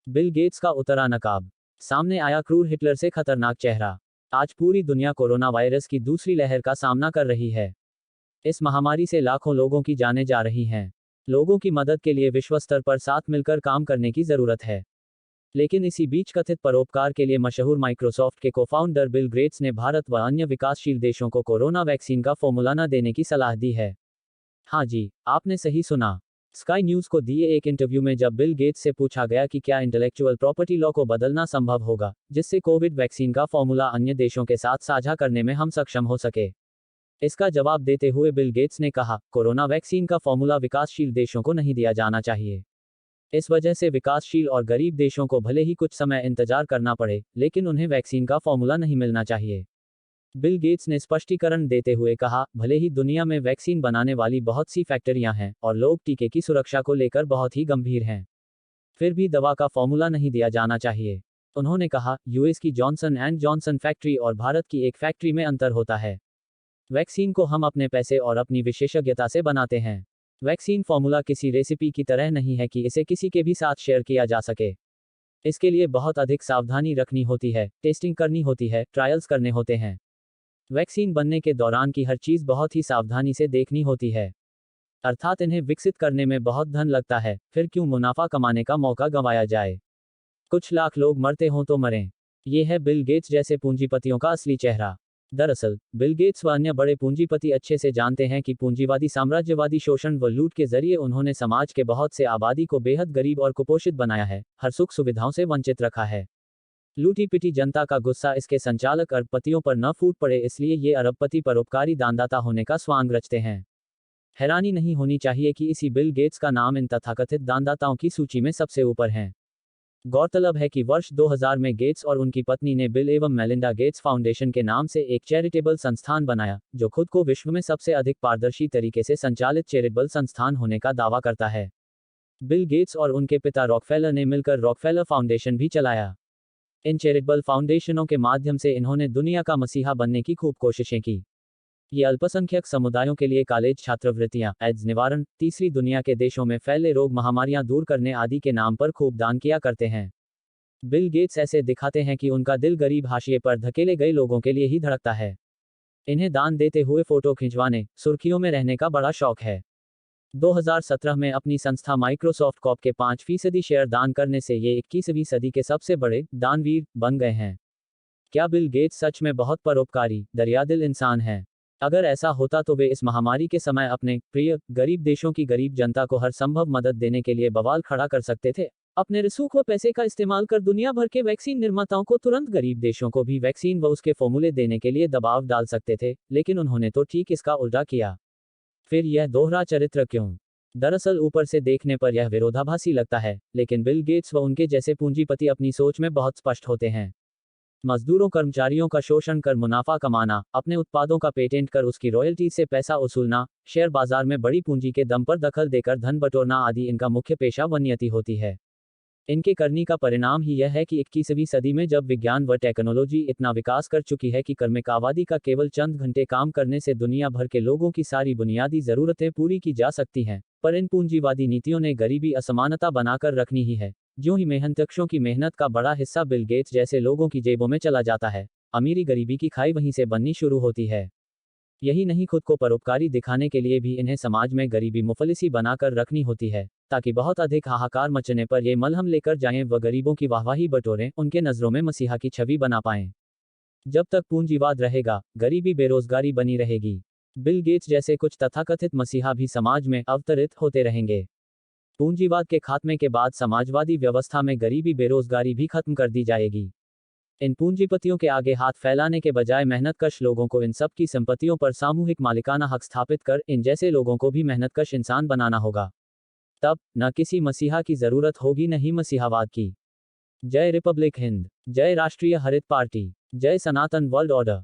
Bill Gates का उतरा नकाब। सामने आया क्रूर हिटलर से खतरनाक चेहरा। आज पूरी दुनिया कोरोना वायरस की दूसरी लहर का सामना कर रही है। इस महामारी से लाखों लोगों की जानें जा रही हैं। लोगों की मदद के लिए विश्व स्तर पर साथ मिलकर काम करने की जरूरत है। लेकिन इसी बीच कथित परोपकार के लिए मशहूर माइक्रोसॉफ्ट के कोफाउंडर बिल गेट्स ने भारत व अन्य विकासशील देशों को कोरोना वैक्सीन का फॉर्मूला न देने की सलाह दी है। हाँ जी, आपने सही सुना। स्काई न्यूज़ को दिए एक इंटरव्यू में जब बिल गेट्स से पूछा गया कि क्या इंटेलेक्चुअल प्रॉपर्टी लॉ को बदलना संभव होगा, जिससे कोविड वैक्सीन का फॉर्मूला अन्य देशों के साथ साझा करने में हम सक्षम हो सके। इसका जवाब देते हुए बिल गेट्स ने कहा, कोरोना वैक्सीन का फॉर्मूला विकासशील देशों को नहीं दिया जाना चाहिए। इस वजह से विकासशील और गरीब देशों को भले ही कुछ समय इंतजार करना पड़े, लेकिन उन्हें वैक्सीन का फॉर्मूला नहीं मिलना चाहिए। बिल गेट्स ने स्पष्टीकरण देते हुए कहा, भले ही दुनिया में वैक्सीन बनाने वाली बहुत सी फैक्ट्रियां हैं और लोग टीके की सुरक्षा को लेकर बहुत ही गंभीर हैं, फिर भी दवा का फॉर्मूला नहीं दिया जाना चाहिए। उन्होंने कहा, यूएस की जॉनसन एंड जॉनसन फैक्ट्री और भारत की एक फैक्ट्री में अंतर होता है। वैक्सीन को हम अपने पैसे और अपनी विशेषज्ञता से बनाते हैं। वैक्सीन फॉर्मूला किसी रेसिपी की तरह नहीं है कि इसे किसी के भी साथ शेयर किया जा सके। इसके लिए बहुत अधिक सावधानी रखनी होती है, टेस्टिंग करनी होती है, ट्रायल्स करने होते हैं। वैक्सीन बनने के दौरान की हर चीज बहुत ही सावधानी से देखनी होती है। अर्थात इन्हें विकसित करने में बहुत धन लगता है, फिर क्यों मुनाफा कमाने का मौका गंवाया जाए। कुछ लाख लोग मरते हों तो मरें। ये है बिल गेट्स जैसे पूंजीपतियों का असली चेहरा। दरअसल बिल गेट्स व अन्य बड़े पूंजीपति अच्छे से जानते हैं कि पूंजीवादी साम्राज्यवादी शोषण व लूट के जरिए उन्होंने समाज के बहुत से आबादी को बेहद गरीब और कुपोषित बनाया है, हर सुख सुविधाओं से वंचित रखा है। लूटी पिटी जनता का गुस्सा इसके संचालक अरबपतियों पर न फूट पड़े, इसलिए ये अरबपति परोपकारी दानदाता होने का स्वांग रचते हैं। हैरानी नहीं होनी चाहिए कि इसी बिल गेट्स का नाम इन तथाकथित दानदाताओं की सूची में सबसे ऊपर है। गौरतलब है कि वर्ष 2000 में गेट्स और उनकी पत्नी ने बिल एवं मेलिंडा गेट्स फाउंडेशन के नाम से एक चैरिटेबल संस्थान बनाया, जो खुद को विश्व में सबसे अधिक पारदर्शी तरीके से संचालित चैरिटेबल संस्थान होने का दावा करता है। बिल गेट्स और उनके पिता रॉकफेलर ने मिलकर रॉकफेलर फाउंडेशन भी चलाया। इन चैरिटेबल फाउंडेशनों के माध्यम से इन्होंने दुनिया का मसीहा बनने की खूब कोशिशें की। ये अल्पसंख्यक समुदायों के लिए कॉलेज छात्रवृत्तियां, एड्स निवारण, तीसरी दुनिया के देशों में फैले रोग महामारियां दूर करने आदि के नाम पर खूब दान किया करते हैं। बिल गेट्स ऐसे दिखाते हैं कि उनका दिल गरीब हाशिए पर धकेले गए लोगों के लिए ही धड़कता है। इन्हें दान देते हुए फोटो खिंचवाने, सुर्खियों में रहने का बड़ा शौक है। 2017 में अपनी संस्था माइक्रोसॉफ्ट कॉप के 5% शेयर दान करने से ये 21वीं सदी के सबसे बड़े दानवीर बन गए हैं। क्या बिल गेट्स सच में बहुत परोपकारी, दरियादिल इंसान हैं? अगर ऐसा होता तो वे इस महामारी के समय अपने प्रिय गरीब देशों की गरीब जनता को हर संभव मदद देने के लिए बवाल खड़ा कर सकते थे। अपने रसूख व पैसे का इस्तेमाल कर दुनिया भर के वैक्सीन निर्माताओं को तुरंत गरीब देशों को भी वैक्सीन व उसके फॉर्मूले देने के लिए दबाव डाल सकते थे, लेकिन उन्होंने तो ठीक इसका उल्टा किया। फिर यह दोहरा चरित्र क्यों? दरअसल ऊपर से देखने पर यह विरोधाभासी लगता है, लेकिन बिल गेट्स व उनके जैसे पूंजीपति अपनी सोच में बहुत स्पष्ट होते हैं। मजदूरों कर्मचारियों का शोषण कर मुनाफा कमाना, अपने उत्पादों का पेटेंट कर उसकी रॉयल्टी से पैसा वसूलना, शेयर बाजार में बड़ी पूंजी के दम पर दखल देकर धन बटोरना आदि इनका मुख्य पेशा व नियति होती है। इनके करनी का परिणाम ही यह है कि 21वीं सदी में जब विज्ञान व टेक्नोलॉजी इतना विकास कर चुकी है कि कर्मिक आबादी का केवल चंद घंटे काम करने से दुनिया भर के लोगों की सारी बुनियादी जरूरतें पूरी की जा सकती हैं, पर इन पूंजीवादी नीतियों ने गरीबी असमानता बनाकर रखनी ही है। ज्यों ही मेहनतकशों की मेहनत का बड़ा हिस्सा बिल गेट्स जैसे लोगों की जेबों में चला जाता है, अमीरी गरीबी की खाई वहीं से बननी शुरू होती है। यही नहीं, खुद को परोपकारी दिखाने के लिए भी इन्हें समाज में गरीबी मुफलिसी बनाकर रखनी होती है, ताकि बहुत अधिक हाहाकार मचने पर ये मलहम लेकर जाएं व गरीबों की वाहवाही बटोरें, उनके नजरों में मसीहा की छवि बना पाएं। जब तक पूंजीवाद रहेगा, गरीबी बेरोजगारी बनी रहेगी। बिल गेट्स जैसे कुछ तथाकथित मसीहा भी समाज में अवतरित होते रहेंगे। पूंजीवाद के खात्मे के बाद समाजवादी व्यवस्था में गरीबी बेरोजगारी भी खत्म कर दी जाएगी। इन पूंजीपतियों के आगे हाथ फैलाने के बजाय मेहनतकश लोगों को इन सब की संपत्तियों पर सामूहिक मालिकाना हक स्थापित कर इन जैसे लोगों को भी मेहनतकश इंसान बनाना होगा। तब न किसी मसीहा की जरूरत होगी न ही मसीहावाद की। जय रिपब्लिक हिंद, जय राष्ट्रीय हरित पार्टी, जय सनातन वर्ल्ड ऑर्डर।